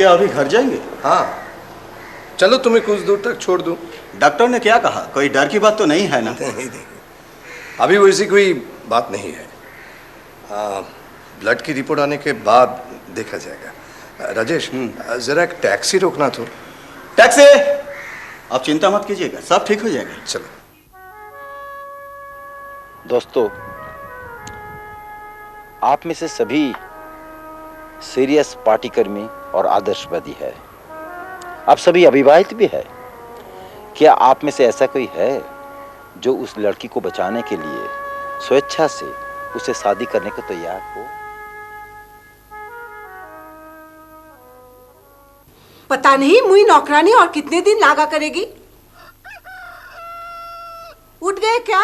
क्या अभी घर जाएंगे? हाँ, चलो तुम्हें कुछ दूर तक छोड़ दूं। डॉक्टर ने क्या कहा? कोई डर की बात तो नहीं है ना? नहीं, अभी वैसी कोई बात नहीं है। ब्लड की रिपोर्ट आने के बाद देखा जाएगा। राजेश, जरा एक टैक्सी रोकना तो। टैक्सी? आप चिंता मत कीजिएगा, सब ठीक हो जाएगा। चलो। दोस्तों, आप में से सभी सीरियस पार्टीकर्मी और आदर्शवादी है। आप सभी अविवाहित भी है। क्या आप में से ऐसा कोई है जो उस लड़की को बचाने के लिए स्वेच्छा से उसे शादी करने को तैयार हो? पता नहीं मुई नौकरानी और कितने दिन लागा करेगी। उठ गए क्या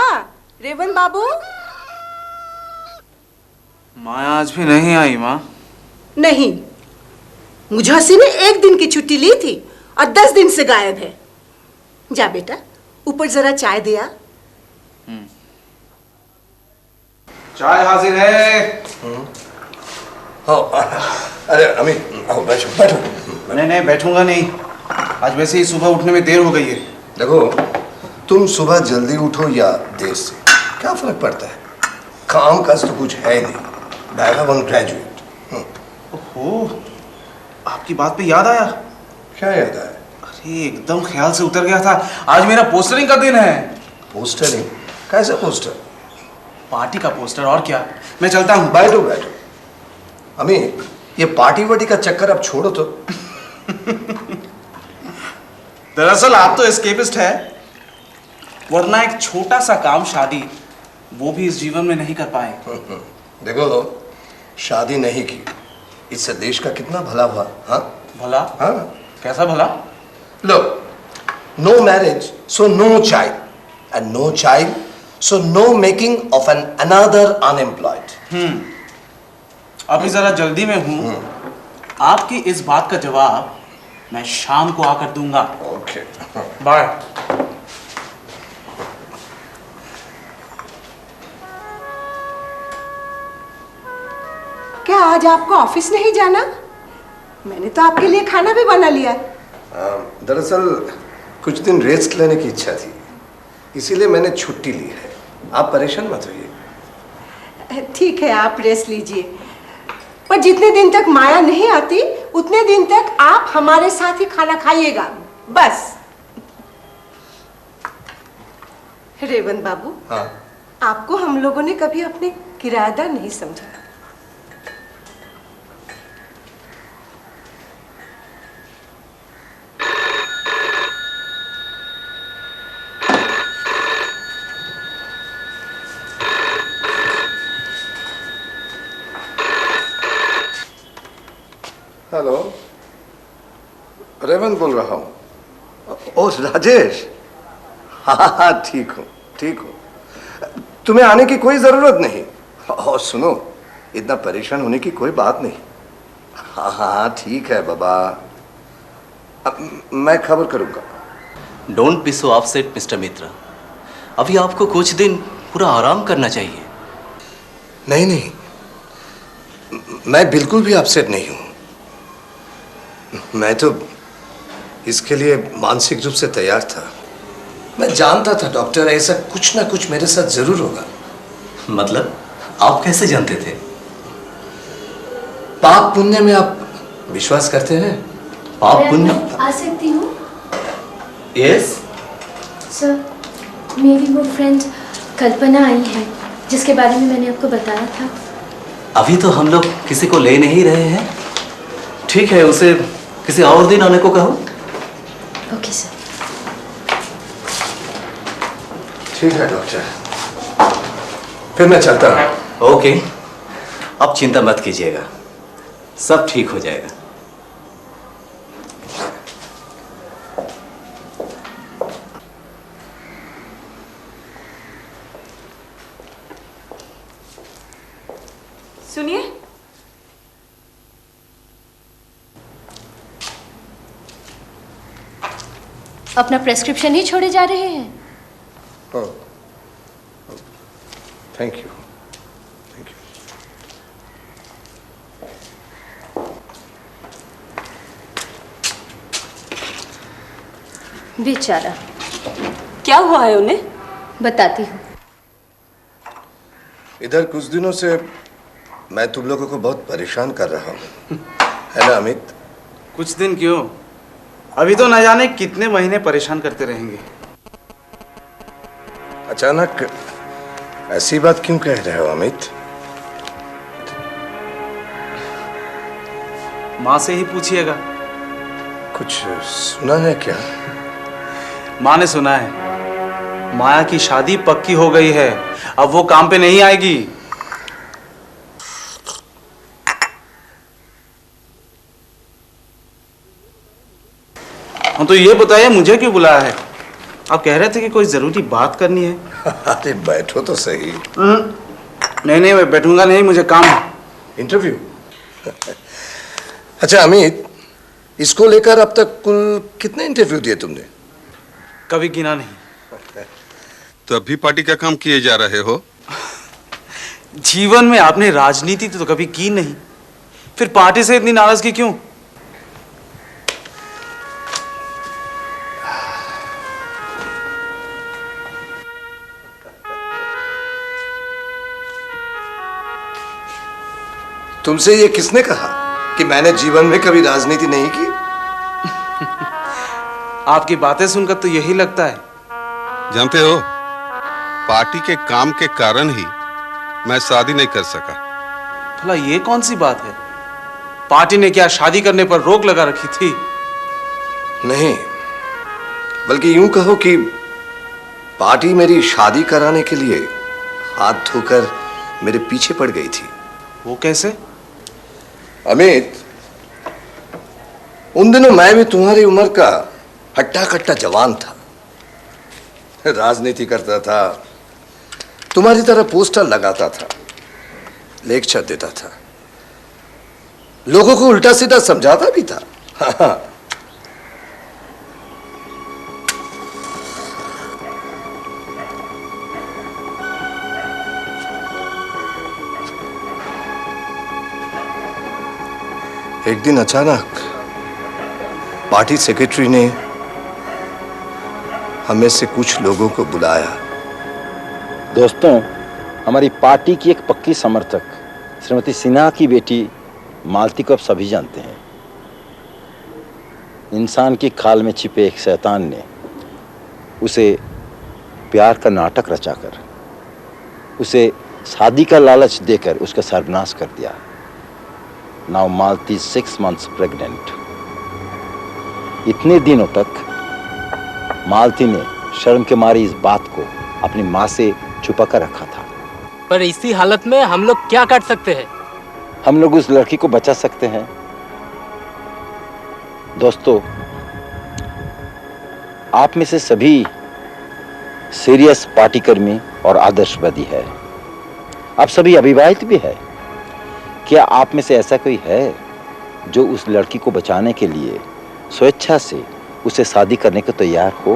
रेवन बाबू? माँ आज भी नहीं आई। माँ नहीं, मुझे ने 1 दिन की छुट्टी ली थी और 10 दिन से गायब है। जा बेटा, ऊपर जरा चाय दिया। चाय हाजिर है। अरे अमित, आओ बैठो बैठो। नहीं, बैठूंगा नहीं। आज वैसे ही सुबह उठने में देर हो गई है। देखो, तुम सुबह जल्दी उठो या देर से, क्या फर्क पड़ता है? काम काज तो कुछ है नहीं। बैगन ग्रेजुएट। ओहो, आपकी बात पे याद आया। क्या याद आया? अरे एकदम ख्याल से उतर गया था। आज मेरा पोस्टरिंग का दिन है। पोस्टरिंग? कैसा पोस्टर? पार्टी का पोस्टर। और क्या, मैं चलता हूँ। बैठो बैठो। अमित, ये पार्टी वार्टी का चक्कर अब छोड़ो तो। दरअसल आप तो एस्केपिस्ट है, वरना एक छोटा सा काम, शादी, वो भी इस जीवन में नहीं कर पाए। देखो, शादी नहीं की, इससे देश का कितना भला हुआ। हाँ भला? हाँ। कैसा भला? लो, no marriage so no child, and no child so no making of an another unemployed. अभी जरा जल्दी में हूँ। आपकी इस बात का जवाब मैं शाम को आकर दूंगा। Okay, bye. क्या आज आपको ऑफिस नहीं जाना? मैंने तो आपके लिए खाना भी बना लिया है। दरअसल कुछ दिन रेस्ट लेने की इच्छा थी, इसीलिए मैंने छुट्टी ली है। आप परेशान मत होइए। ठीक है, आप रेस्ट लीजिए, पर जितने दिन तक माया नहीं आती उतने दिन तक आप हमारे साथ ही खाना खाइएगा, बस। रेवंत बाबू, हाँ। आपको हम लोगों ने कभी अपने किराएदार नहीं समझा। हेलो, रेवंत बोल रहा हूँ। ओ राजेश, हाँ ठीक हूँ ठीक हूँ। तुम्हें आने की कोई ज़रूरत नहीं। और सुनो, इतना परेशान होने की कोई बात नहीं। हाँ ठीक है बाबा, मैं खबर करूँगा। Don't be so upset mister Mitra. अभी आपको कुछ दिन पूरा आराम करना चाहिए। नहीं नहीं, मैं बिल्कुल भी अपसेट नहीं हूँ। मैं तो इसके लिए मानसिक रूप से तैयार था। मैं जानता था डॉक्टर, ऐसा कुछ ना कुछ मेरे साथ जरूर होगा। मतलब आप कैसे जानते थे? पाप पुण्य में आप विश्वास करते हैं? पाप मैं पुण्य? आ सकती हूँ? यस सर, मेरी वो फ्रेंड कल्पना आई है जिसके बारे में मैंने आपको बताया था। अभी तो हम लोग किसी को ले नहीं रहे हैं। ठीक है, उसे किसी और दिन आने को कहो। Okay sir. ठीक है डॉक्टर, फिर मैं चलता हूँ। ओके, अब चिंता मत कीजिएगा, सब ठीक हो जाएगा। सुनिए, अपना प्रेस्क्रिप्शन ही छोड़े जा रहे हैं? Thank you thank you. बेचारा। क्या हुआ है उन्हें? बताती हूँ। इधर कुछ दिनों से मैं तुम लोगों को बहुत परेशान कर रहा हूँ, है ना अमित? कुछ दिन क्यों, अभी तो न जाने कितने महीने परेशान करते रहेंगे। अचानक ऐसी बात क्यों कह रहे हो अमित? माँ से ही पूछिएगा। कुछ सुना है क्या? माँ ने सुना है माया की शादी पक्की हो गई है, अब वो काम पे नहीं आएगी। हाँ तो ये बताइए मुझे क्यों बुलाया है? आप कह रहे थे कि कोई जरूरी बात करनी है। अरे बैठो तो सही। नहीं नहीं, मैं बैठूंगा नहीं, मुझे काम है। इंटरव्यू? अच्छा अमित, इसको लेकर अब तक कुल कितने इंटरव्यू दिए तुमने? कभी गिना नहीं। तो अभी पार्टी का काम किए जा रहे हो? जीवन में आपने राजनीति तो कभी की नहीं, फिर पार्टी से इतनी नाराजगी क्यों? तुमसे ये किसने कहा कि मैंने जीवन में कभी राजनीति नहीं की? आपकी बातें सुनकर तो यही लगता है। जानते हो, पार्टी के काम के कारण ही मैं शादी नहीं कर सका। भला ये कौन सी बात है? पार्टी ने क्या शादी करने पर रोक लगा रखी थी? नहीं, बल्कि यूं कहो कि पार्टी मेरी शादी कराने के लिए हाथ धोकर मेरे पीछे पड़ गई थी। वो कैसे? अमित, उन दिनों मैं भी तुम्हारी उम्र का हट्टा कट्टा जवान था, राजनीति करता था, तुम्हारी तरह पोस्टर लगाता था, लेक्चर देता था, लोगों को उल्टा सीधा समझाता भी था। एक दिन अचानक पार्टी सेक्रेटरी ने हमें से कुछ लोगों को बुलाया। दोस्तों, हमारी पार्टी की एक पक्की समर्थक श्रीमती सिन्हा की बेटी मालती को आप सभी जानते हैं। इंसान की खाल में छिपे एक शैतान ने उसे प्यार का नाटक रचाकर उसे शादी का लालच देकर उसका सर्वनाश कर दिया। नाउ मालती 6 months प्रेग्नेंट। इतने दिनों तक मालती ने शर्म के मारे इस बात को अपनी माँ से छुपा कर रखा था। पर इसी हालत में हम लोग क्या कर सकते हैं? हम लोग उस लड़की को बचा सकते हैं। दोस्तों, आप में से सभी सीरियस पार्टीकर्मी और आदर्शवादी है। आप सभी अविवाहित भी है। क्या आप में से ऐसा कोई है जो उस लड़की को बचाने के लिए स्वेच्छा से उसे शादी करने को तैयार हो?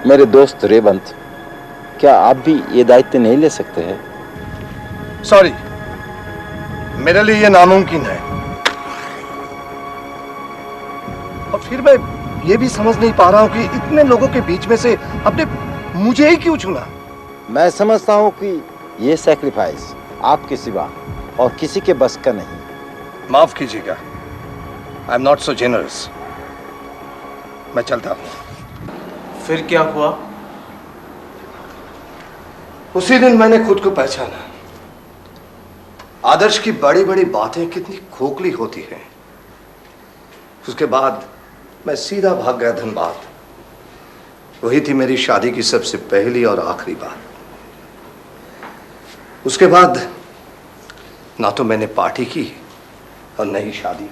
मेरे दोस्त रेवंत, क्या आप भी ये दायित्व नहीं ले सकते हैं? सॉरी, मेरे लिए यह नामुमकिन है। और फिर मैं ये भी समझ नहीं पा रहा हूं कि इतने लोगों के बीच में से आपने मुझे ही क्यों चुना? मैं समझता हूं कि ये सैक्रिफाइस आपके सिवा और किसी के बस का नहीं। माफ कीजिएगा, I am not so generous. मैं चलता हूं। फिर क्या हुआ? उसी दिन मैंने खुद को पहचाना। आदर्श की बड़ी बड़ी बातें कितनी खोखली होती हैं। उसके बाद मैं सीधा भाग गया धनबाद। वही थी मेरी शादी की सबसे पहली और आखिरी बात। उसके बाद ना तो मैंने पार्टी की और न ही शादी।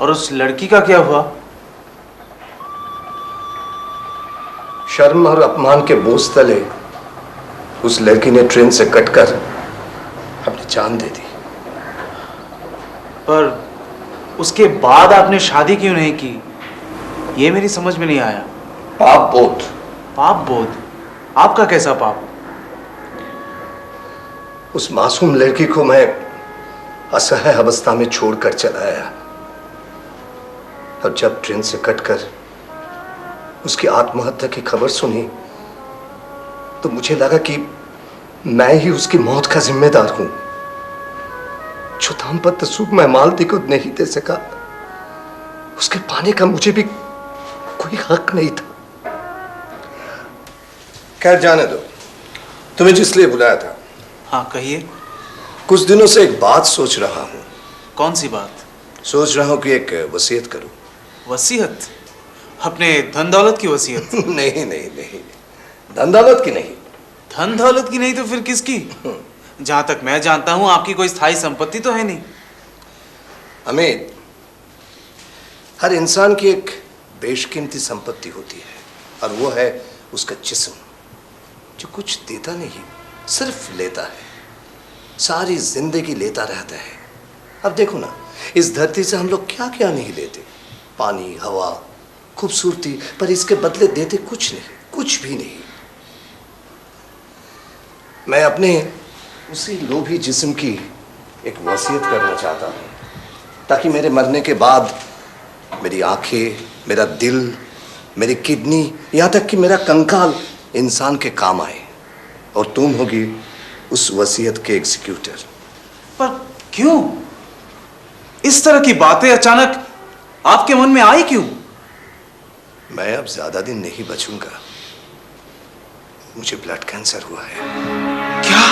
और उस लड़की का क्या हुआ? शर्म और अपमान के बोझ तले उस लड़की ने ट्रेन से कटकर अपनी जान दे दी। पर उसके बाद आपने शादी क्यों नहीं की? ये मेरी समझ में नहीं आया। पाप बोध। पाप बोध? आपका कैसा पाप? उस मासूम लड़की को मैं असहाय अवस्था में छोड़कर चला आया। और जब ट्रेन से कटकर उसकी आत्महत्या की खबर सुनी तो मुझे लगा कि मैं ही उसकी मौत का जिम्मेदार हूं। जो दाम्पत्य सुख मैं मालती को नहीं दे सका, उसके पाने का मुझे भी कोई हक नहीं था। खैर जाने दो, तुम्हें जिसलिए बुलाया था। हाँ कहिए। कुछ दिनों से एक बात सोच रहा हूं। कौन सी बात? सोच रहा हूं कि एक वसीयत करूं। वसीयत? अपने धन दौलत की वसीयत? नहीं नहीं नहीं, धन दौलत की नहीं। धन दौलत की नहीं तो फिर किसकी? जहां तक मैं जानता हूं आपकी कोई स्थायी संपत्ति तो है नहीं। अमित, हर इंसान की एक बेशकीमती संपत्ति होती है, और वो है उसका जिस्म, जो कुछ देता नहीं, सिर्फ लेता है। सारी जिंदगी लेता रहता है। अब देखो ना, इस धरती से हम लोग क्या क्या नहीं लेते, पानी, हवा, खूबसूरती, पर इसके बदले देते कुछ नहीं, कुछ भी नहीं। मैं अपने उसी लोभी जिस्म की एक वसीयत करना चाहता हूं, ताकि मेरे मरने के बाद मेरी आंखें, मेरा दिल, मेरी किडनी, यहां तक कि मेरा कंकाल इंसान के काम आए, और तुम होगी उस वसीयत के एग्जीक्यूटर। पर क्यों? इस तरह की बातें अचानक आपके मन में आई क्यों? मैं अब ज्यादा दिन नहीं बचूंगा। मुझे ब्लड कैंसर हुआ है। क्या?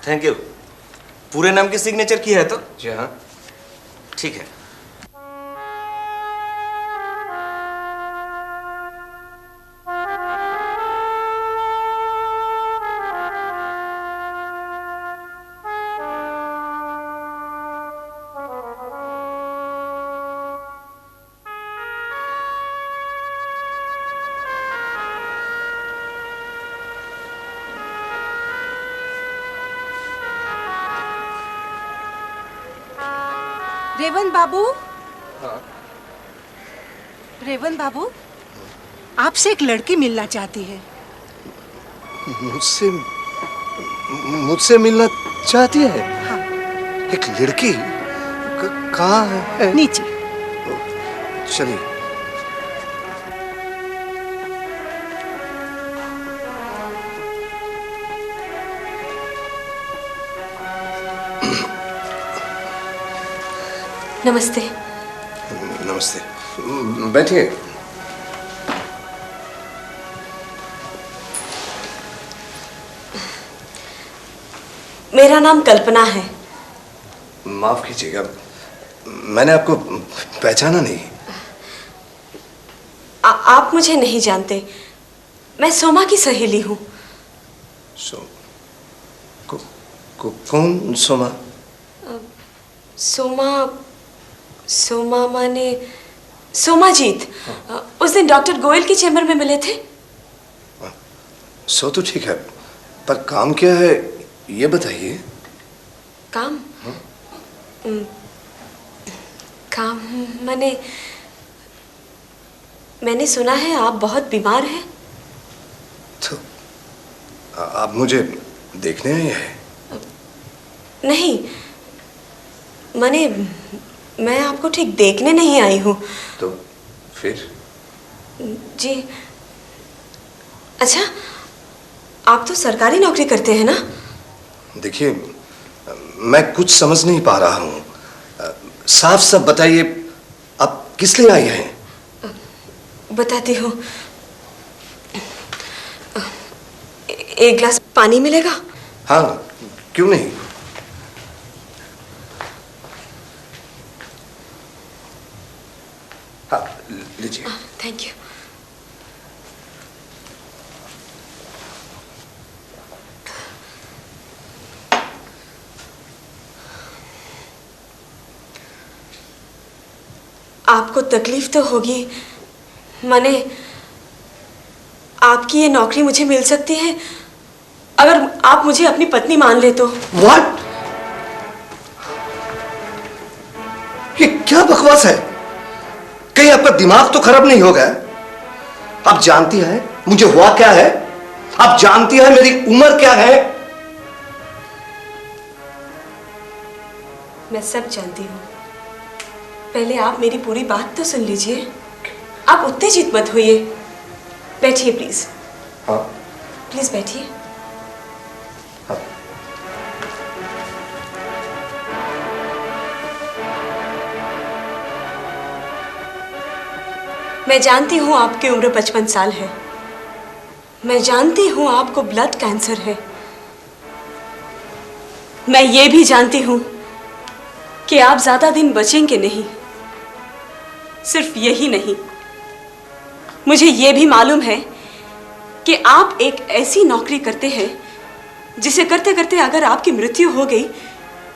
Thank you. पूरे नाम की सिग्नेचर की है तो? जी हाँ। ठीक है। रेवन बाबू। हाँ। रेवन बाबू, आपसे एक लड़की मिलना चाहती है। मुझसे मुझसे मिलना चाहती है? हाँ। एक लड़की? कहाँ है? नीचे। चलिए। नमस्ते। नमस्ते, बैठिए। मेरा नाम कल्पना है। माफ कीजिएगा, मैंने आपको पहचाना नहीं। आप मुझे नहीं जानते। मैं सोमा की सहेली हूँ। कौन सोमा? सोमा माने सोमाजीत। उस दिन डॉक्टर गोयल के चेंबर में मिले थे। सो तो ठीक है, पर काम क्या है ये बताइए। काम? काम माने, मैंने सुना है आप बहुत बीमार हैं। तो आप मुझे देखने आए हैं? नहीं, माने मैं आपको ठीक देखने नहीं आई हूँ। तो फिर? जी, अच्छा, आप तो सरकारी नौकरी करते हैं ना? देखिए, मैं कुछ समझ नहीं पा रहा हूँ। साफ साफ बताइए, आप किस लिए आई हैं? बताती हूँ। एक गिलास पानी मिलेगा? हाँ, क्यों नहीं। हाँ, लीजिए। Thank you. आपको तकलीफ तो होगी, माने आपकी ये नौकरी मुझे मिल सकती है अगर आप मुझे अपनी पत्नी मान ले तो। What? ये क्या बकवास है? कहीं आपका दिमाग तो खराब नहीं हो गया? आप जानती हैं मुझे हुआ क्या है? आप जानती हैं मेरी उम्र क्या है? मैं सब जानती हूँ। पहले आप मेरी पूरी बात तो सुन लीजिए। आप उत्तेजित मत होइए। बैठिए प्लीज। हाँ। प्लीज बैठिए। हाँ। मैं जानती हूँ आपकी उम्र 55 साल है। मैं जानती हूँ आपको ब्लड कैंसर है। मैं ये भी जानती हूँ कि आप ज्यादा दिन बचेंगे नहीं। सिर्फ यही नहीं, मुझे ये भी मालूम है कि आप एक ऐसी नौकरी करते हैं जिसे करते करते अगर आपकी मृत्यु हो गई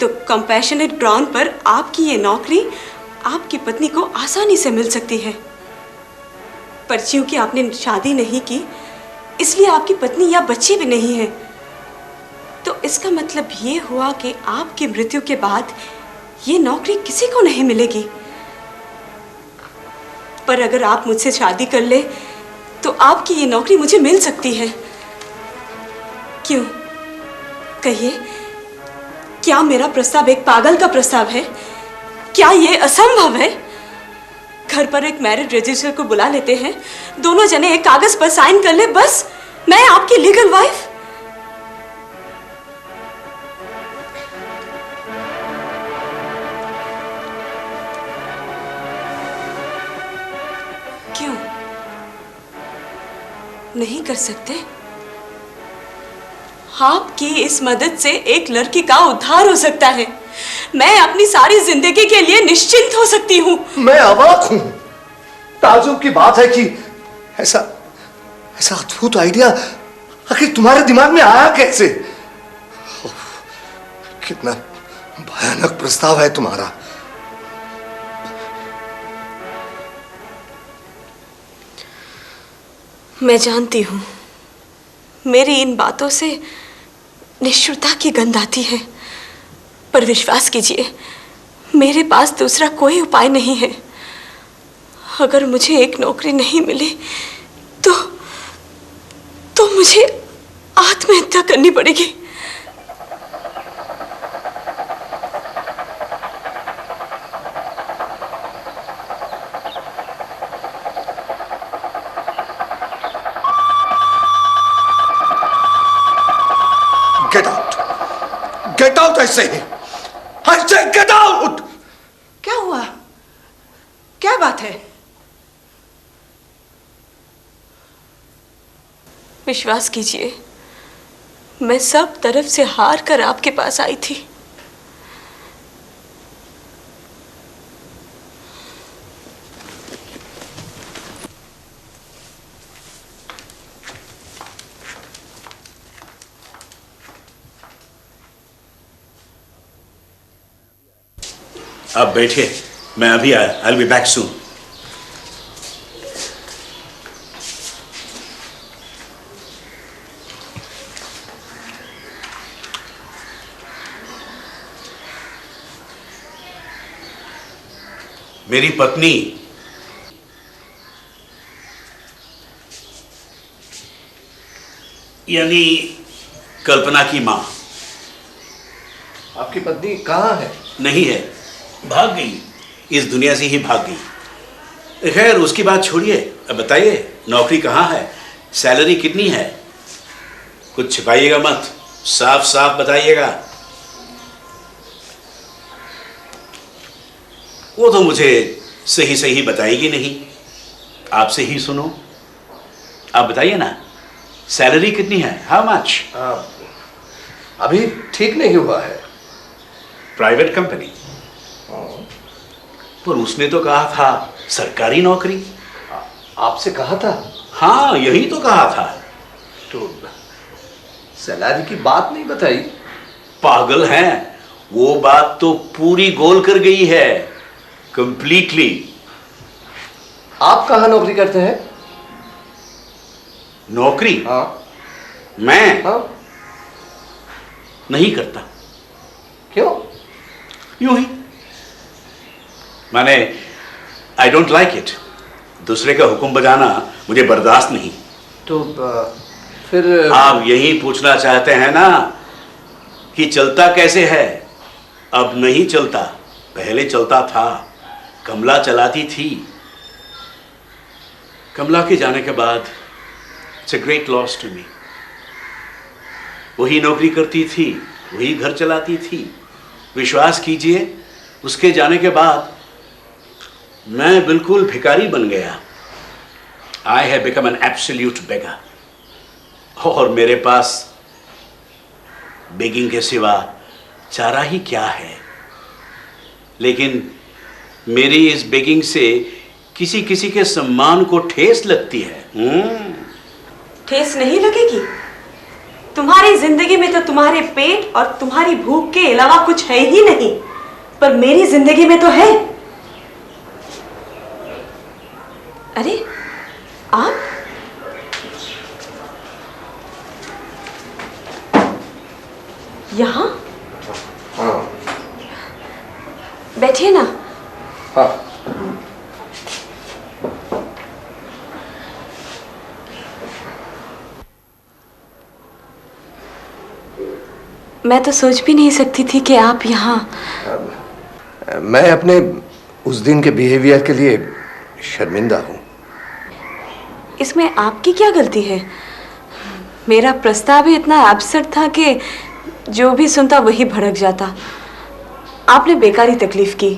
तो कंपैशनेट ग्राउंड पर आपकी ये नौकरी आपकी पत्नी को आसानी से मिल सकती है। पर क्योंकि आपने शादी नहीं की, इसलिए आपकी पत्नी या बच्चे भी नहीं है। तो इसका मतलब ये हुआ कि आपकी मृत्यु के बाद ये नौकरी किसी को नहीं मिलेगी। पर अगर आप मुझसे शादी कर ले तो आपकी ये नौकरी मुझे मिल सकती है। क्यों? कहिए, क्या मेरा प्रस्ताव एक पागल का प्रस्ताव है? क्या ये असंभव है? घर पर एक मैरिज रजिस्टर को बुला लेते हैं, दोनों जने एक कागज पर साइन कर ले, बस मैं आपकी लीगल वाइफ। क्यों नहीं कर सकते? आपकी इस मदद से एक लड़की का उद्धार हो सकता है। मैं अपनी सारी जिंदगी के लिए निश्चिंत हो सकती हूँ। मैं अवाक हूं। ताजुब की बात है कि ऐसा अद्भुत आइडिया आखिर तुम्हारे दिमाग में आया कैसे? कितना भयानक प्रस्ताव है तुम्हारा। मैं जानती हूँ मेरी इन बातों से निष्ठुरता की गंध आती है, पर विश्वास कीजिए मेरे पास दूसरा कोई उपाय नहीं है। अगर मुझे एक नौकरी नहीं मिली तो मुझे आत्महत्या करनी पड़ेगी। गेट आउट ऐसे ही। Get out. क्या हुआ? क्या बात है? विश्वास कीजिए मैं सब तरफ से हार कर आपके पास आई थी। आप बैठिए, मैं अभी आया। I'll be back soon. मेरी पत्नी यानी कल्पना की मां। आपकी पत्नी कहाँ है? नहीं है, भाग गई। इस दुनिया से ही भाग गई। खैर उसकी बात छोड़िए, अब बताइए नौकरी कहाँ है, सैलरी कितनी है? कुछ छिपाइएगा मत, साफ साफ बताइएगा। वो तो मुझे सही सही बताएगी नहीं, आपसे ही सुनो। आप बताइए ना, सैलरी कितनी है? How much? अभी ठीक नहीं हुआ है। Private company? पर उसने तो कहा था सरकारी नौकरी। आपसे कहा था? हाँ यही तो कहा था। तो सैलरी की बात नहीं बताई? पागल हैं, वो बात तो पूरी गोल कर गई है, कंप्लीटली। आप कहाँ नौकरी करते हैं? नौकरी? हाँ। मैं? हाँ। नहीं करता। क्यों? यूं ही, माने आई डोंट लाइक इट। दूसरे का हुक्म बजाना मुझे बर्दाश्त नहीं। तो फिर आप यही पूछना चाहते हैं ना कि चलता कैसे है? अब नहीं चलता, पहले चलता था। कमला चलाती थी। कमला के जाने के बाद it's a great loss to me. वही नौकरी करती थी, वही घर चलाती थी। विश्वास कीजिए, उसके जाने के बाद मैं बिल्कुल भिखारी बन गया। I have become an absolute beggar. और मेरे पास बेगिंग के सिवा चारा ही क्या है। लेकिन मेरी इस बेगिंग से किसी किसी के सम्मान को ठेस लगती है। ठेस नहीं लगेगी? तुम्हारी जिंदगी में तो तुम्हारे पेट और तुम्हारी भूख के अलावा कुछ है ही नहीं, पर मेरी जिंदगी में तो है। अरे आप यहाँ? हाँ। बैठिए ना। हाँ। मैं तो सोच भी नहीं सकती थी कि आप यहाँ। मैं अपने उस दिन के बिहेवियर के लिए शर्मिंदा हूँ। इसमें आपकी क्या गलती है? मेरा प्रस्ताव ही इतना एब्सर्ड था कि जो भी सुनता वही भड़क जाता। आपने बेकारी तकलीफ की।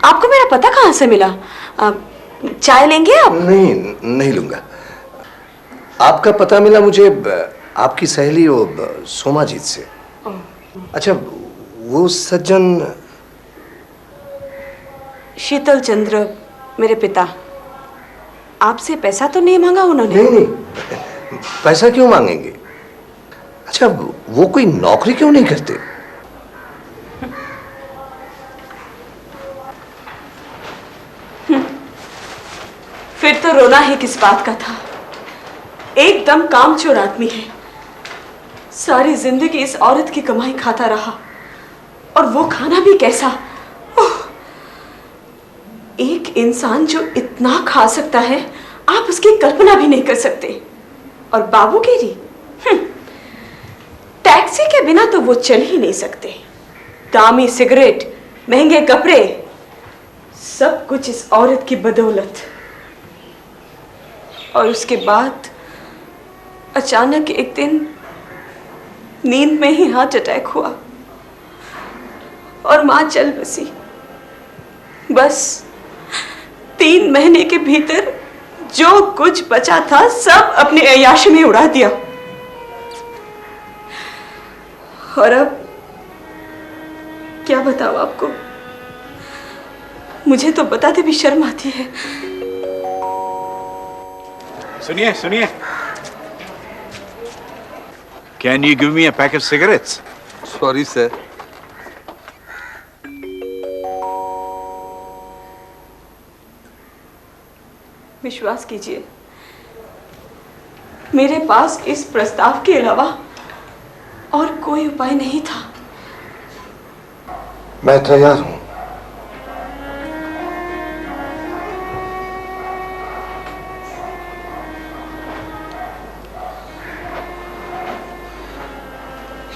आपको मेरा पता कहाँ से मिला? चाय लेंगे आप? नहीं लूंगा। आपका पता मिला मुझे आपकी सहेली वो सोमाजीत से। अच्छा, वो सज्जन शीतल चंद्र, मेरे पिता। आपसे पैसा तो नहीं मांगा उन्होंने? नहीं, पैसा क्यों मांगेंगे? अच्छा, वो कोई नौकरी क्यों नहीं करते? फिर तो रोना ही किस बात का था। एकदम कामचोर आदमी है। सारी जिंदगी इस औरत की कमाई खाता रहा, और वो खाना भी कैसा। एक इंसान जो इतना खा सकता है, आप उसकी कल्पना भी नहीं कर सकते। और बाबूगिरी, टैक्सी के बिना तो वो चल ही नहीं सकते। दामी सिगरेट, महंगे कपड़े, सब कुछ इस औरत की बदौलत। और उसके बाद अचानक एक दिन नींद में ही हार्ट अटैक हुआ और मां चल बसी। बस 3 महीने के भीतर जो कुछ बचा था सब अपने अय्याशी में उड़ा दिया। और अब क्या बताऊं आपको? मुझे तो बताते भी शर्म आती है। सुनिए सुनिए, can you give me a pack of cigarettes? Sorry sir. विश्वास कीजिए, मेरे पास इस प्रस्ताव के अलावा और कोई उपाय नहीं था। मैं तैयार हूं।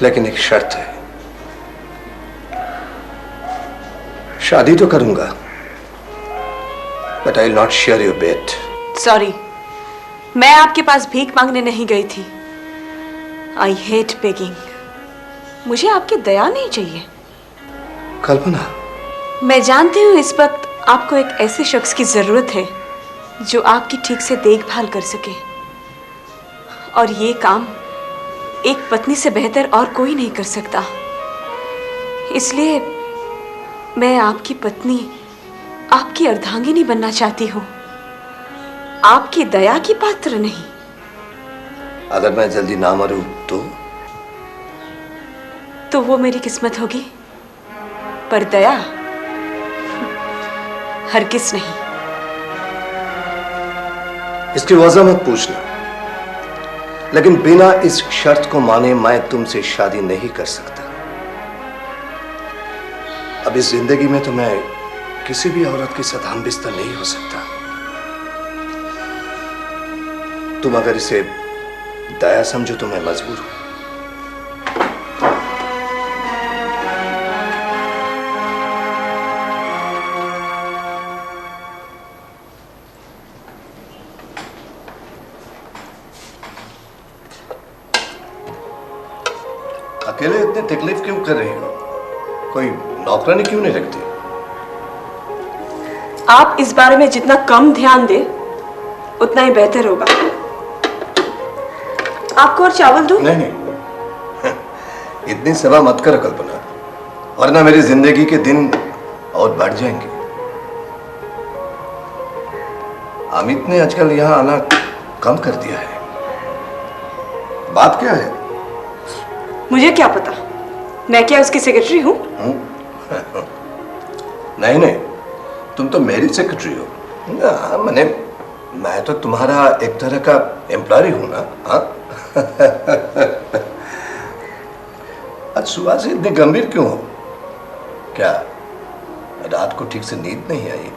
लेकिन एक शर्त है। शादी तो करूंगा, but I will not share your bed. Sorry, मैं आपके पास भीख मांगने नहीं गई थी। I hate begging. मुझे आपकी दया नहीं चाहिए। कल्पना, मैं जानती हूँ इस वक्त आपको एक ऐसे शख्स की जरूरत है जो आपकी ठीक से देखभाल कर सके, और ये काम एक पत्नी से बेहतर और कोई नहीं कर सकता। इसलिए मैं आपकी पत्नी, आपकी अर्धांगिनी बनना चाहती हूँ, आपकी दया की पात्र नहीं। अगर मैं जल्दी ना मरूं तो वो मेरी किस्मत होगी, पर दया हरगिज़ नहीं। इसकी वजह मत पूछना। लेकिन बिना इस शर्त को माने मैं तुमसे शादी नहीं कर सकता। अब इस जिंदगी में तो मैं किसी भी औरत के साथ हमबिस्तर नहीं हो सकता। तुम अगर इसे दया समझो तो मैं मजबूर हूं। अकेले इतनी तकलीफ क्यों कर रही हो? कोई नौकरानी क्यों नहीं रखती? आप इस बारे में जितना कम ध्यान दे उतना ही बेहतर होगा। आपको और चावल दूं? नहीं इतनी सभा मत कर कल्पना, वरना मेरी जिंदगी के दिन और बढ़ जाएंगे। अमित ने आजकल यहां आना कम कर दिया है। बात क्या है? मुझे क्या पता, मैं क्या उसकी सेक्रेटरी हूँ? नहीं, तुम तो मेरी सेक्रेटरी हो। मैं तो तुम्हारा एक तरह का एम्प्लॉय हूं ना। आज सुबह से इतने गंभीर क्यों हो? क्या रात को ठीक से नींद नहीं आई?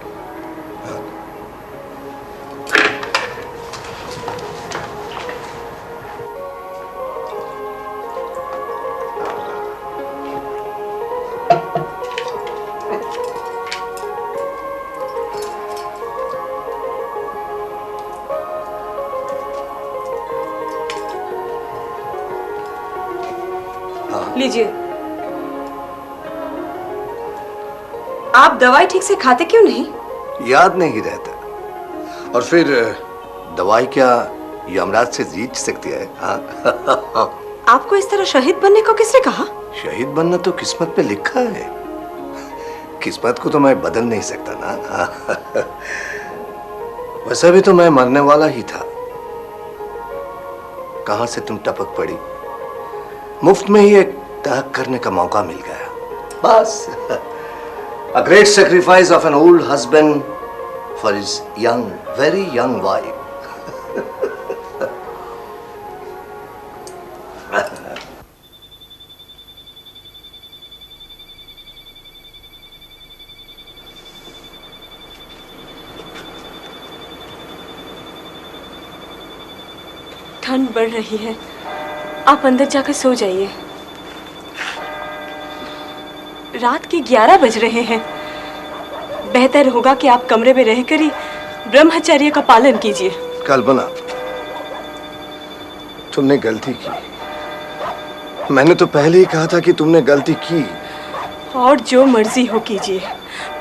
लीजिए। आप दवाई ठीक से खाते क्यों नहीं? याद नहीं रहता। और फिर दवाई क्या यमराज से जीत सकती है? आपको इस तरह शहीद बनने को किसने कहा? शहीद बनना तो किस्मत पे लिखा है। किस्मत को तो मैं बदल नहीं सकता ना। वैसा भी तो मैं मरने वाला ही था। कहां से तुम टपक पड़ी? मुफ्त में ही एक त्याग करने का मौका मिल गया, बस। A great sacrifice of an old husband for his young, very young wife. ठंड बढ़ रही है, आप अंदर जाकर सो जाइए। रात के 11 बज रहे हैं। बेहतर होगा कि आप कमरे में रहकर ही ब्रह्मचर्य का पालन कीजिए। कल्पना, तुमने गलती की। मैंने तो पहले ही कहा था कि तुमने गलती की। और जो मर्जी हो कीजिए,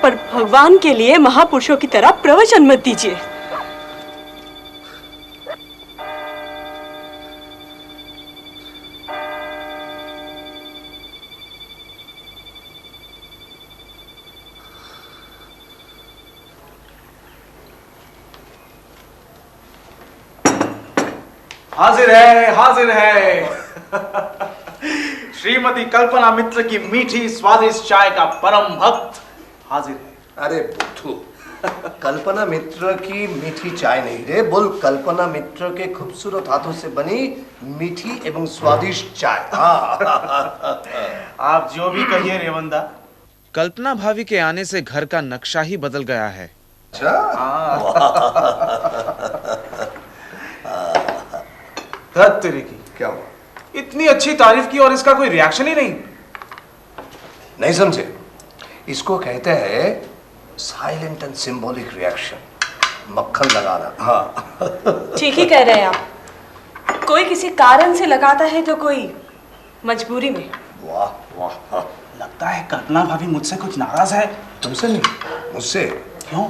पर भगवान के लिए महापुरुषों की तरह प्रवचन मत दीजिए। हाजिर है, हाजिर है। श्रीमती कल्पना मित्र की मीठी स्वादिष्ट चाय का परम भक्त हाजिर है। अरे बुद्धू, कल्पना मित्र की मीठी चाय नहीं रे, बोल कल्पना मित्र के खूबसूरत हाथों से बनी मीठी एवं स्वादिष्ट चाय। आप जो भी कहिए रेवंदा, कल्पना भाभी के आने से घर का नक्शा ही बदल गया है। तेरे की क्या हुआ? इतनी अच्छी तारीफ की और इसका कोई रिएक्शन ही नहीं समझे? इसको कहते हैं साइलेंट एंड सिंबॉलिक रिएक्शन, मक्खन लगाना। हाँ, ठीक ही कह रहे हैं आप। कोई किसी कारण से लगाता है तो कोई मजबूरी में। वाह वाह, लगता है कल्पना भाभी मुझसे कुछ नाराज है। तुमसे नहीं, मुझसे। क्यों?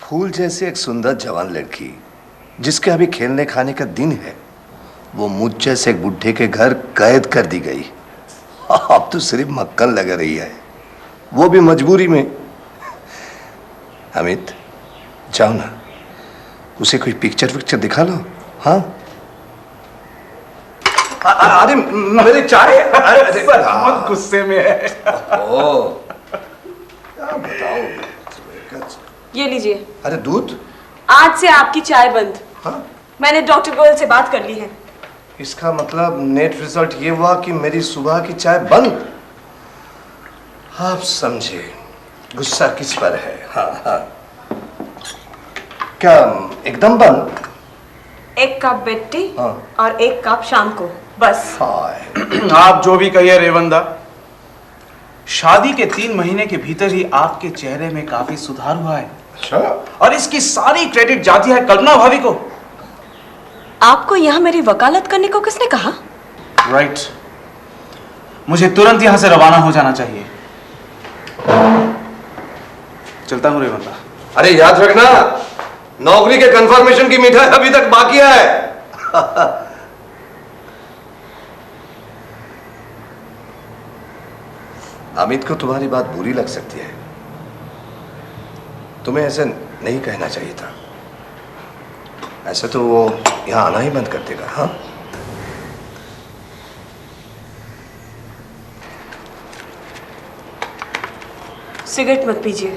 फूल जैसी एक सुंदर जवान लड़की जिसके अभी खेलने खाने का दिन है, वो मुझ जैसे एक बुढ़े के घर कैद कर दी गई। अब तो सिर्फ मक्खन लग रही है, वो भी मजबूरी में। अमित, जाओ ना, उसे कोई पिक्चर दिखा लो। हाँ, अरे मेरी चाय। बहुत गुस्से में है। ओ, क्या बताओ। ये लीजिए। अरे दूध? आज से आपकी चाय बंद। हाँ? मैंने डॉक्टर गोयल से बात कर ली है। इसका मतलब नेट रिजल्ट ये हुआ कि मेरी सुबह की चाय बंद। आप समझे गुस्सा किस पर है? हाँ हाँ, क्या एकदम बंद? एक कप बेड टी हाँ। और एक कप शाम को, बस। आप जो भी कहिए रेवंदा, शादी के 3 महीने के भीतर ही आपके चेहरे में काफी सुधार हुआ है। अच्छा। और इसकी सारी क्रेडिट जाती है कल्पना भाभी को। आपको यहाँ मेरी वकालत करने को किसने कहा? राइट। मुझे तुरंत यहां से रवाना हो जाना चाहिए। चलता हूं रेवंदा। अरे याद रखना, नौकरी के कंफर्मेशन की मिठाई अभी तक बाकी है। अमित को तुम्हारी बात बुरी लग सकती है, तुम्हें ऐसे नहीं कहना चाहिए था। ऐसे तो वो यहां आना ही बंद कर देगा। हाँ, सिगरेट मत पीजिए,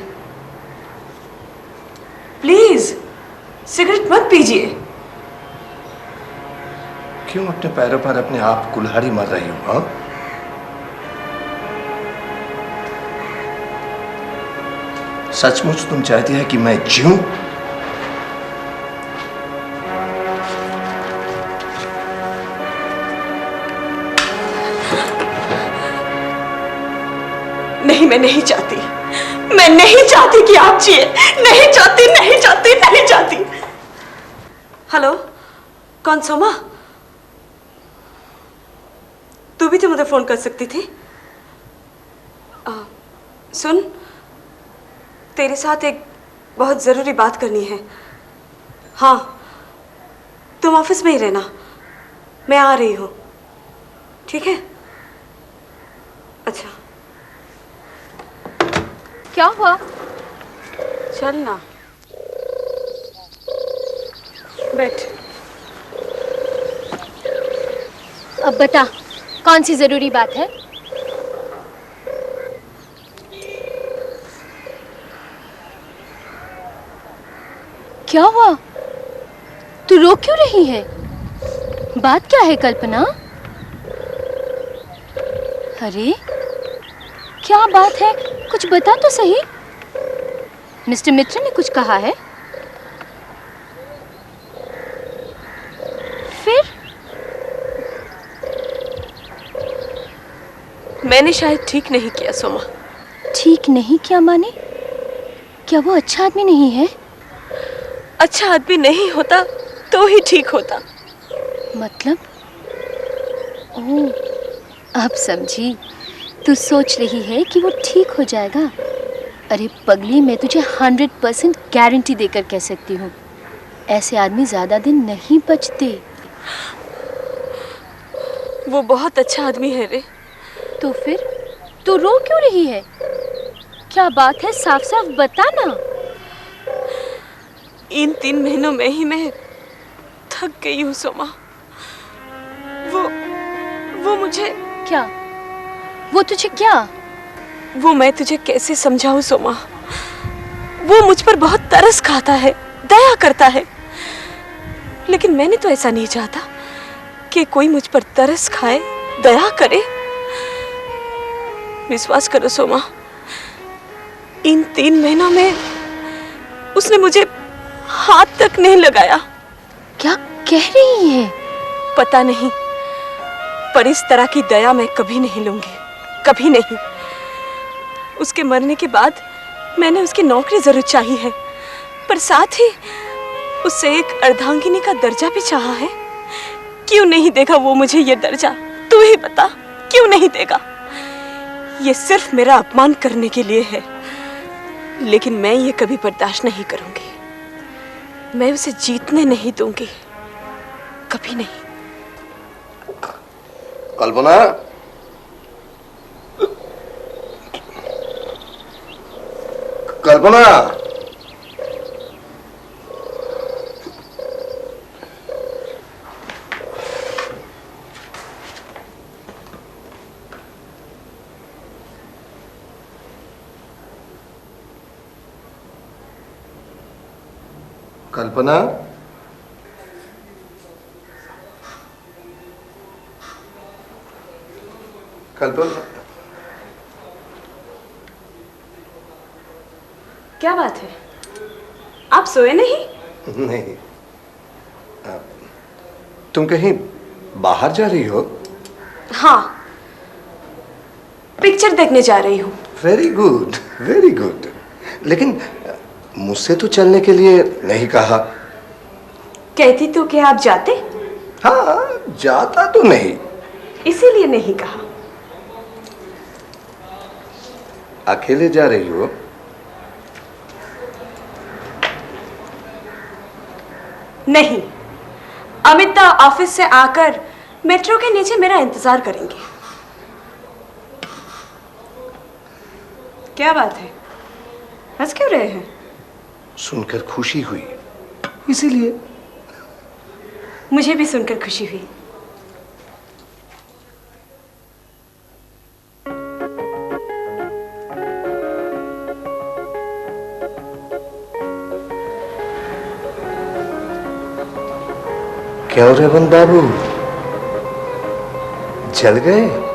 प्लीज सिगरेट मत पीजिए। क्यों अपने पैरों पर अपने आप कुल्हाड़ी मार रही हो? हाँ, सचमुच तुम चाहती है कि मैं जीऊं? नहीं, मैं नहीं चाहती, मैं नहीं चाहती कि आप जिए। नहीं चाहती, नहीं चाहती, नहीं चाहती। हेलो, कौन? सोमा, तू भी तो मुझे फोन कर सकती थी। सुन, तेरे साथ एक बहुत जरूरी बात करनी है। हाँ, तुम ऑफिस में ही रहना, मैं आ रही हूँ, ठीक है? अच्छा, क्या हुआ? चल ना, बैठ। अब बता, कौन सी जरूरी बात है? क्या हुआ? तू रो क्यों रही है? बात क्या है कल्पना? अरे क्या बात है, कुछ बता तो सही। मिस्टर मित्र ने कुछ कहा है? फिर? मैंने शायद ठीक नहीं किया सोमा। ठीक नहीं किया माने? क्या वो अच्छा आदमी नहीं है? अच्छा आदमी नहीं होता तो ही ठीक होता। मतलब? ओह, अब समझी। तू सोच रही है कि वो ठीक हो जाएगा। अरे पगली, मैं तुझे 100% गारंटी देकर कह सकती हूँ, ऐसे आदमी ज्यादा दिन नहीं बचते। वो बहुत अच्छा आदमी है रे। तो फिर तू रो क्यों रही है? क्या बात है, साफ साफ बता ना। इन 3 महीनों में ही मैं थक गई हूँ सोमा। वो मुझे क्या? वो तुझे क्या? वो मैं तुझे कैसे समझाऊं सोमा। वो मुझ पर बहुत तरस खाता है, दया करता है, लेकिन मैंने तो ऐसा नहीं चाहता कि कोई मुझ पर तरस खाए, दया करे। विश्वास करो सोमा, इन 3 महीनों में उसने मुझे हाथ तक नहीं लगाया। क्या कह रही है? पता नहीं, पर इस तरह की दया मैं कभी नहीं लूंगी, कभी नहीं। उसके मरने के बाद मैंने उसकी नौकरी जरूर चाही है, पर साथ ही उससे एक अर्धांगिनी का दर्जा भी चाहा है। क्यों नहीं देगा वो मुझे ये दर्जा? तू ही बता, क्यों नहीं देगा? ये सिर्फ मेरा अपमान करने के लिए है, लेकिन मैं ये कभी बर्दाश्त नहीं करूंगी। मैं उसे जीतने नहीं दूंगी, कभी नहीं। कल्पना, कल्पना, कल्पना, कल्पना, क्या बात है, आप सोए नहीं? नहीं, तुम कहीं बाहर जा रही हो? हाँ, पिक्चर देखने जा रही हूँ। Very good, very good. लेकिन मुझसे तो चलने के लिए नहीं कहा। कहती तो क्या आप जाते? हाँ, जाता तो नहीं। इसीलिए नहीं कहा। अकेले जा रही हो? नहीं, अमिता ऑफिस से आकर मेट्रो के नीचे मेरा इंतजार करेंगे। क्या बात है, हंस क्यों रहे हैं? सुनकर खुशी हुई, इसीलिए। मुझे भी सुनकर खुशी हुई। क्या हो रेवंत बाबू, जल गए?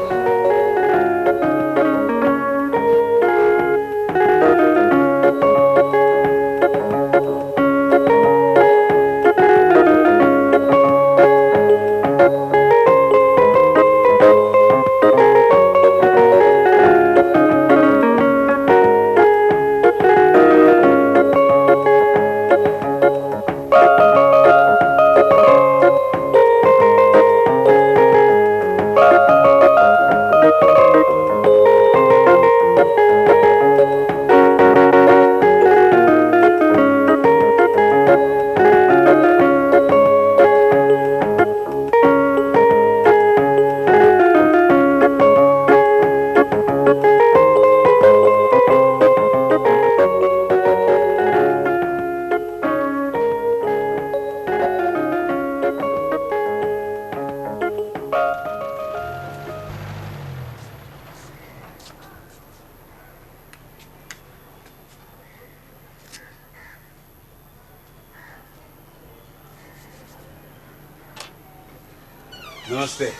नमस्ते।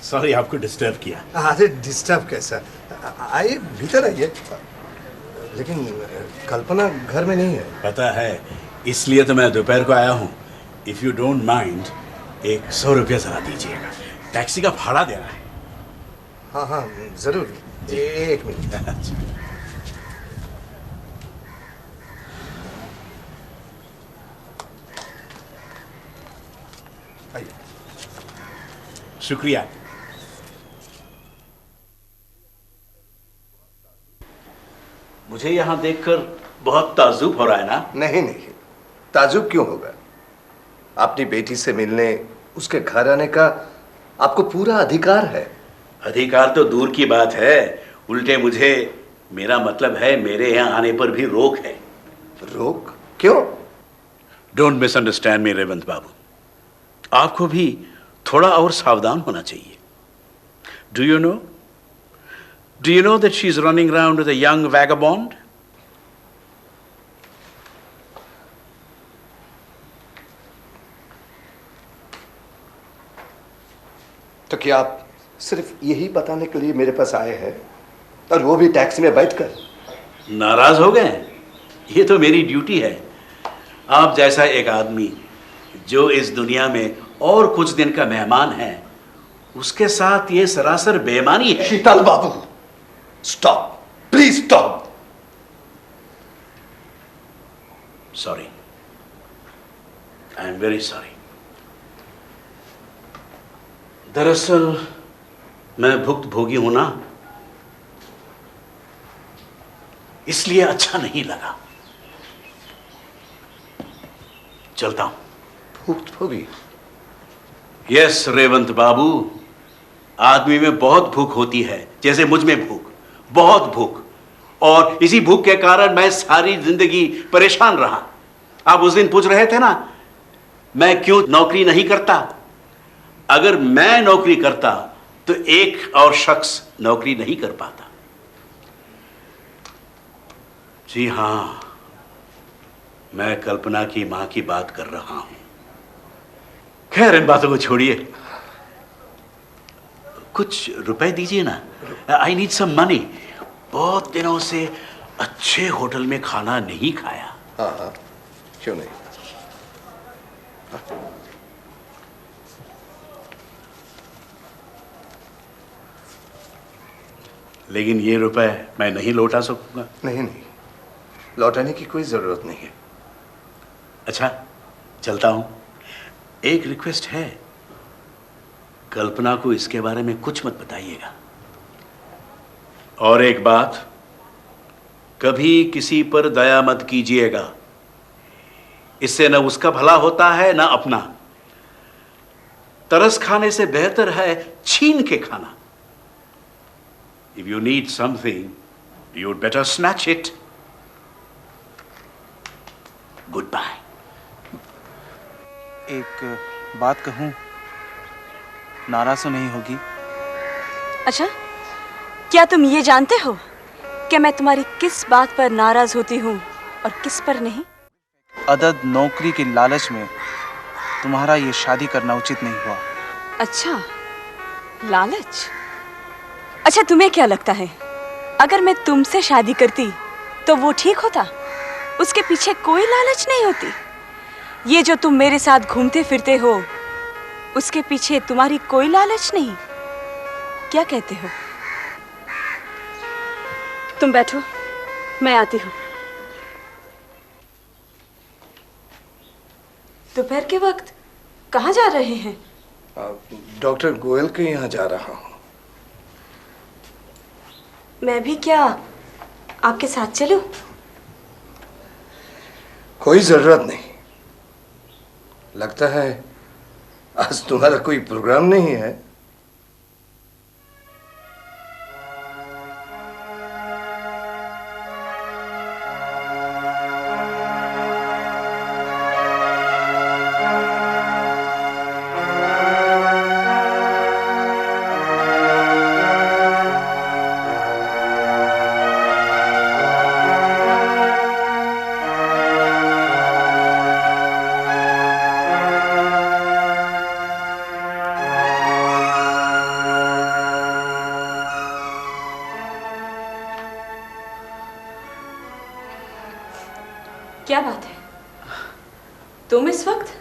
सॉरी आपको डिस्टर्ब किया। अरे डिस्टर्ब कैसा, आइए भीतर आइए। लेकिन कल्पना घर में नहीं है। पता है, इसलिए तो मैं दोपहर को आया हूँ। इफ यू डोंट माइंड, 100 रुपया जरा दीजिएगा, टैक्सी का भाड़ा देना है। हाँ हाँ जरूर, एक मिनट। शुक्रिया। मुझे यहाँ देखकर बहुत ताज्जुब हो रहा है ना? नहीं नहीं, ताज्जुब क्यों होगा? अपनी बेटी से मिलने, उसके घर आने का आपको पूरा अधिकार है। अधिकार तो दूर की बात है, उल्टे मुझे, मेरा मतलब है, मेरे यहाँ आने पर भी रोक है। रोक? क्यों? डोंट मिसअंडरस्टैंड मी रेवंत बाबू, आपको भी थोड़ा और सावधान होना चाहिए। Do you know that she is running around with a young vagabond? तो क्या आप सिर्फ यही बताने के लिए मेरे पास आए हैं, और वो भी टैक्सी में बैठकर? नाराज हो गए? ये तो मेरी ड्यूटी है। आप जैसा एक आदमी जो इस दुनिया में और कुछ दिन का मेहमान है, उसके साथ ये सरासर बेईमानी है। Sheetal babu, stop, please stop. Sorry, I am very sorry. दरअसल मैं भुक्तभोगी हूं ना, इसलिए अच्छा नहीं लगा। चलता हूं। भुक्तभोगी? यस रेवंत बाबू, आदमी में बहुत भूख होती है, जैसे मुझ में भूख, बहुत भूख, और इसी भूख के कारण मैं सारी जिंदगी परेशान रहा। आप उस दिन पूछ रहे थे ना, मैं क्यों नौकरी नहीं करता? अगर मैं नौकरी करता तो एक और शख्स नौकरी नहीं कर पाता। जी हां, मैं कल्पना की मां की बात कर रहा हूं। खैर, इन बातों को छोड़िए। कुछ रुपए दीजिए ना, आई नीड सम मनी। बहुत दिनों से अच्छे होटल में खाना नहीं खाया। हाँ हाँ, क्यों नहीं। हाँ? लेकिन ये रुपए मैं नहीं लौटा सकूंगा। नहीं नहीं, लौटाने की कोई जरूरत नहीं है। अच्छा, चलता हूं। एक रिक्वेस्ट है, कल्पना को इसके बारे में कुछ मत बताइएगा। और एक बात, कभी किसी पर दया मत कीजिएगा, इससे न उसका भला होता है न अपना। तरस खाने से बेहतर है छीन के खाना। If you need something, you'd better snatch it. Goodbye. एक बात कहूं, नाराज तो नहीं होगी? अच्छा, क्या तुम ये जानते हो कि मैं तुम्हारी किस बात पर नाराज होती हूँ और किस पर नहीं? अदद नौकरी के लालच में तुम्हारा ये शादी करना उचित नहीं हुआ। अच्छा, लालच। अच्छा, तुम्हें क्या लगता है अगर मैं तुमसे शादी करती तो वो ठीक होता? उसके पीछे कोई लालच नहीं होती। ये जो तुम मेरे साथ घूमते फिरते हो, उसके पीछे तुम्हारी कोई लालच नहीं। क्या कहते हो? तुम बैठो, मैं आती हूँ। दोपहर के वक्त कहाँ जा रहे हैं? डॉक्टर गोयल के यहाँ जा रहा हूँ। मैं भी क्या आपके साथ चलूं? कोई जरूरत नहीं। लगता है आज तुम्हारा कोई प्रोग्राम नहीं है। क्या बात है? तुम इस वक्त?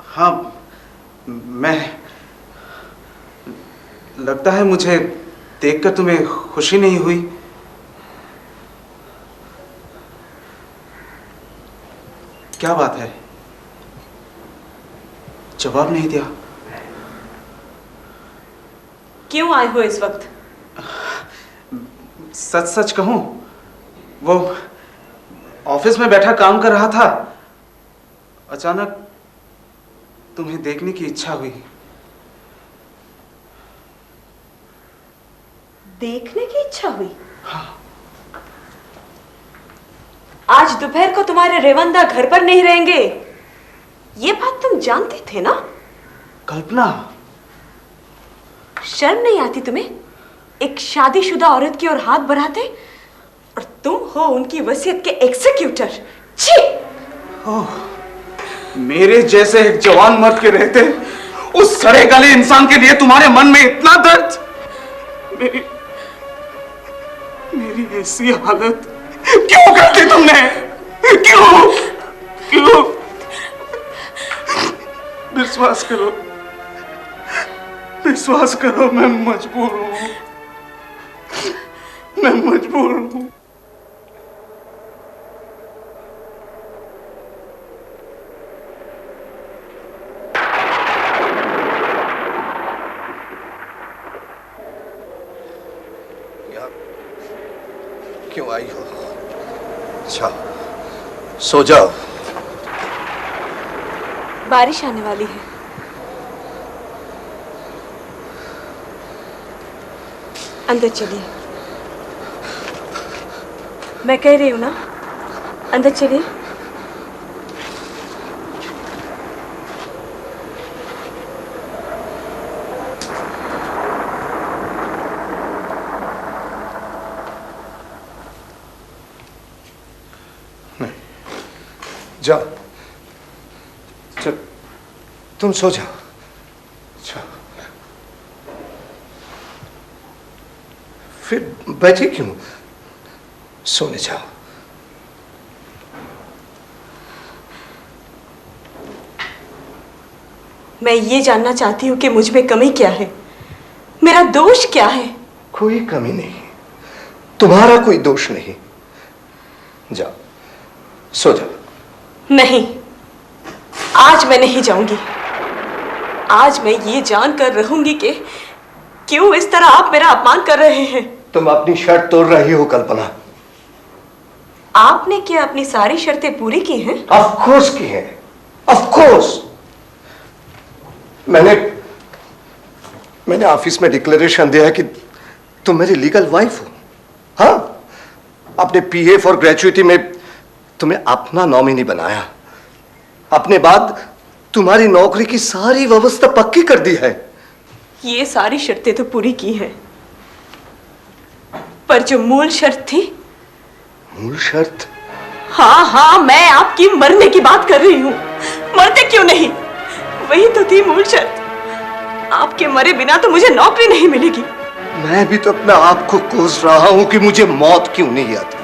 हाँ, मैं, लगता है मुझे देखकर तुम्हें खुशी नहीं हुई। क्या बात है? जवाब नहीं दिया। क्यों आए हो इस वक्त? सच सच कहूं, वो ऑफिस में बैठा काम कर रहा था, अचानक तुम्हें देखने की इच्छा हुई। देखने की इच्छा हुई? हाँ। आज दोपहर को तुम्हारे रेवंदा घर पर नहीं रहेंगे, ये बात तुम जानते थे ना? कल्पना, शर्म नहीं आती तुम्हें एक शादीशुदा औरत की ओर हाथ बढ़ाते? और तुम हो उनकी वसीयत के एग्जीक्यूटर। छी! ओह, मेरे जैसे एक जवान मर्द के रहते उस सड़े गले इंसान के लिए तुम्हारे मन में इतना दर्द? मेरी ऐसी हालत क्यों कर दी तुमने? क्यों? क्यों? विश्वास करो, विश्वास करो, मैं मजबूर हूं, मैं मजबूर हूं। क्यों आई हो? अच्छा, सो जाओ। बारिश आने वाली है। अंदर चलिए। मैं कह रही हूं ना, अंदर चलिए। जाओ, चल, तुम सो जाओ। अच्छा। फिर बैठे क्यों? सोने जाओ। मैं ये जानना चाहती हूँ कि मुझ में कमी क्या है, मेरा दोष क्या है? कोई कमी नहीं, तुम्हारा कोई दोष नहीं। जाओ, सो जाओ। नहीं, आज मैं नहीं जाऊंगी। आज मैं ये जानकर रहूंगी कि क्यों इस तरह आप मेरा अपमान कर रहे हैं। तुम अपनी शर्त तोड़ रही हो कल्पना। आपने क्या अपनी सारी शर्तें पूरी की हैं? ऑफ कोर्स की हैं, ऑफ कोर्स। मैंने ऑफिस में डिक्लेरेशन दिया है कि तुम मेरी लीगल वाइफ हो। हाँ, अपने पीएफ और ग्रेचुइटी में तुम्हें अपना नॉमिनी बनाया। अपने बाद तुम्हारी नौकरी की सारी व्यवस्था पक्की कर दी है। ये सारी शर्तें तो पूरी की हैं, पर जो मूल शर्त थी। मूल शर्त? हाँ हाँ, मैं आपकी मरने की बात कर रही हूँ। मरते क्यों नहीं, वही तो थी मूल शर्त। आपके मरे बिना तो मुझे नौकरी नहीं मिलेगी। मैं भी तो अपने आप को कोस रहा हूं कि मुझे मौत क्यों नहीं आती।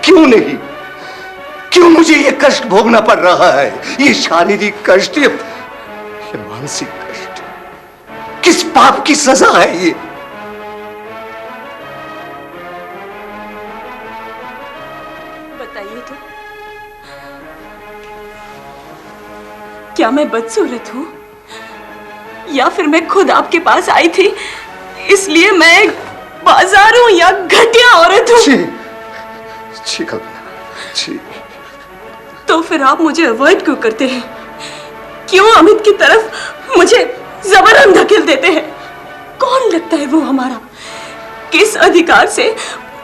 क्यों नहीं? क्यों मुझे ये कष्ट भोगना पड़ रहा है? ये शारीरिक कष्ट, ये मानसिक कष्ट, किस पाप की सजा है ये? बताइए तो, क्या मैं बदसूरत हूं, या फिर मैं खुद आपके पास आई थी इसलिए मैं बाजारों या घटिया औरत हूं? छी कल्पना, छी। तो फिर आप मुझे अवॉइड क्यों करते हैं? क्यों अमित की तरफ मुझे जबरन धकेल देते हैं? कौन लगता है वो हमारा? किस अधिकार से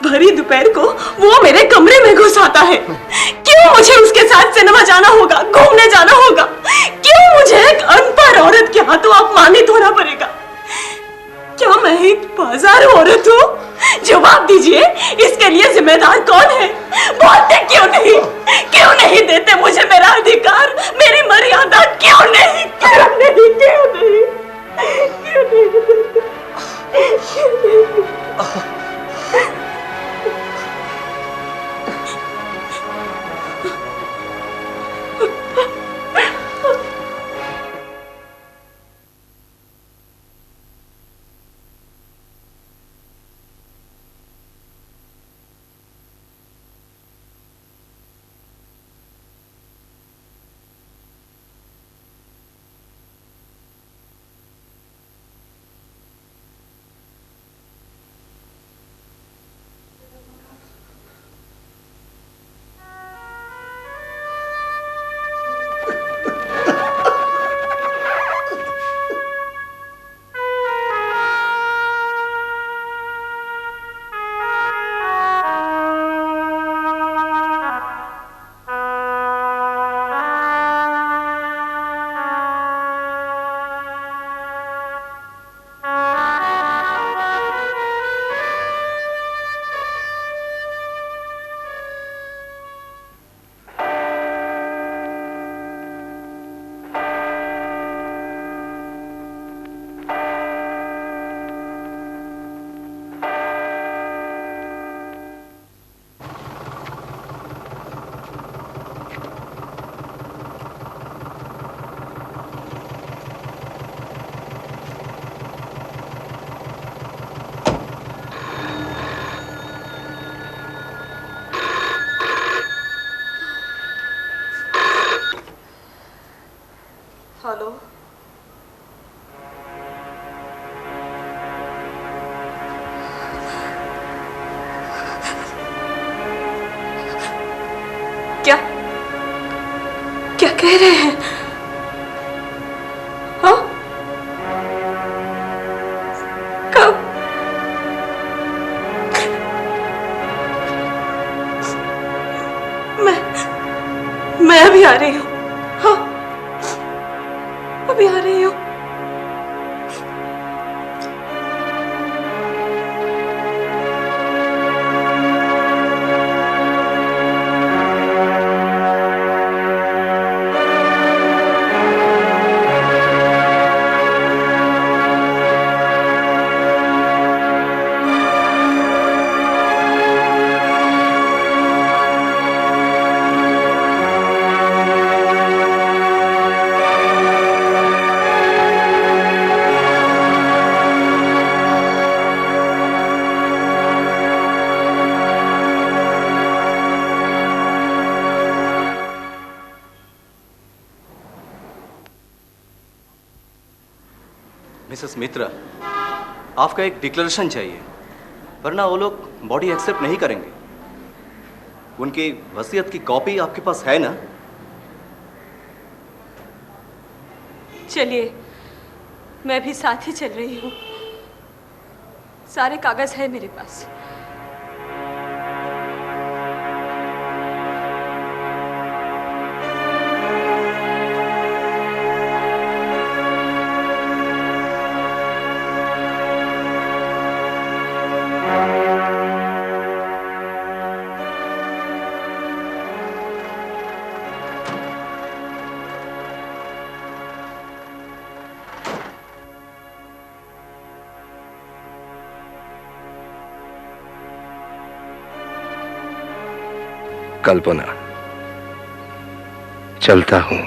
भरी दोपहर को वो मेरे कमरे में घुस आता है? क्यों मुझे उसके साथ सिनेमा जाना होगा, घूमने जाना होगा? क्यों मुझे एक अनपढ़ औरत के हाथों अपमानित होना पड़ेगा? क्या मैं एक बाजार औरत हूँ? जवाब दीजिए, इसके लिए जिम्मेदार कौन है? बोलते क्यों नहीं? क्यों नहीं देते मुझे मेरा अधिकार, मेरी मर्यादा? क्यों नहीं? क्यों नहीं? क्यों नहीं? क्यों नहीं देते? क्यों नहीं? हेलो, क्या क्या कह रहे हैं? हाँ, कब? मैं अभी आ रही हूँ। हाँ, अभी आ रही हूँ। मिसेस मित्रा, आपका एक डिक्लेरेशन चाहिए, वरना वो लोग बॉडी एक्सेप्ट नहीं करेंगे। उनकी वसीयत की कॉपी आपके पास है ना? चलिए, मैं भी साथ ही चल रही हूँ। सारे कागज है मेरे पास। कल्पना, चलता हूं।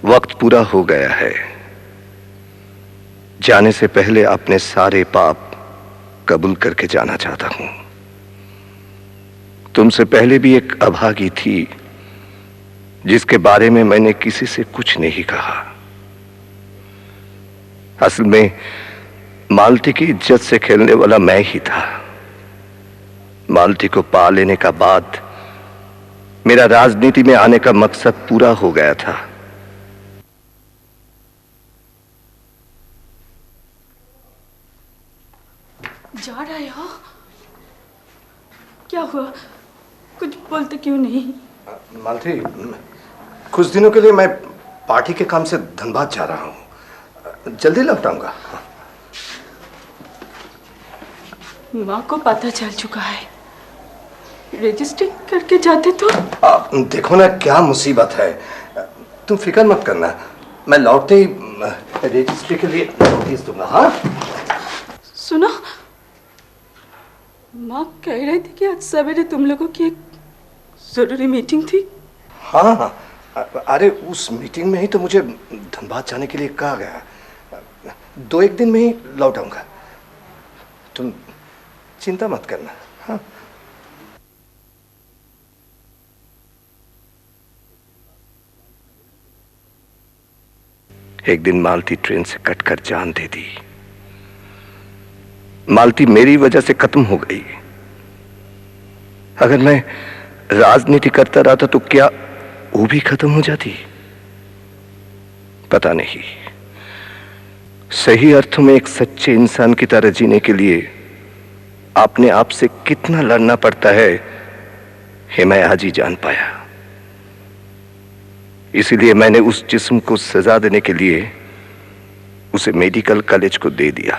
वक्त पूरा हो गया है। जाने से पहले अपने सारे पाप कबूल करके जाना चाहता हूं। तुमसे पहले भी एक अभागी थी जिसके बारे में मैंने किसी से कुछ नहीं कहा। असल में मालती की इज्जत से खेलने वाला मैं ही था। मालती को पा लेने का बाद मेरा राजनीति में आने का मकसद पूरा हो गया था। जा रहे हो? क्या हुआ? कुछ बोलते क्यों नहीं? मालती, कुछ दिनों के लिए मैं पार्टी के काम से धनबाद जा रहा हूं। जल्दी लौट आऊंगा। माँ को पता चल चुका है। रजिस्ट्री करके जाते तो? देखो ना क्या मुसीबत है। तुम फिक्र मत करना, मैं लौटते ही रजिस्ट्री के लिए नोटिस दूंगा। हाँ, सुनो, माँ कह रही थी कि आज सवेरे तुम लोगों की एक जरूरी मीटिंग थी। हाँ हाँ, अरे उस मीटिंग में ही तो मुझे धनबाद जाने के लिए कहा गया। 2-1 दिन में ही लौट आऊंगा। तुम चिंता मत करना। हाँ, एक दिन मालती ट्रेन से कटकर जान दे दी। मालती मेरी वजह से खत्म हो गई। अगर मैं राजनीति करता रहता तो क्या वो भी खत्म हो जाती? पता नहीं। सही अर्थों में एक सच्चे इंसान की तरह जीने के लिए अपने आप से कितना लड़ना पड़ता है, ये मैं आज ही जान पाया। इसीलिए मैंने उस जिस्म को सजा देने के लिए उसे मेडिकल कॉलेज को दे दिया।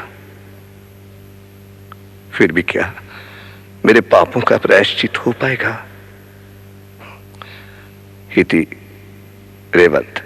फिर भी क्या मेरे पापों का प्रायश्चित हो पाएगा? इति रेवंत।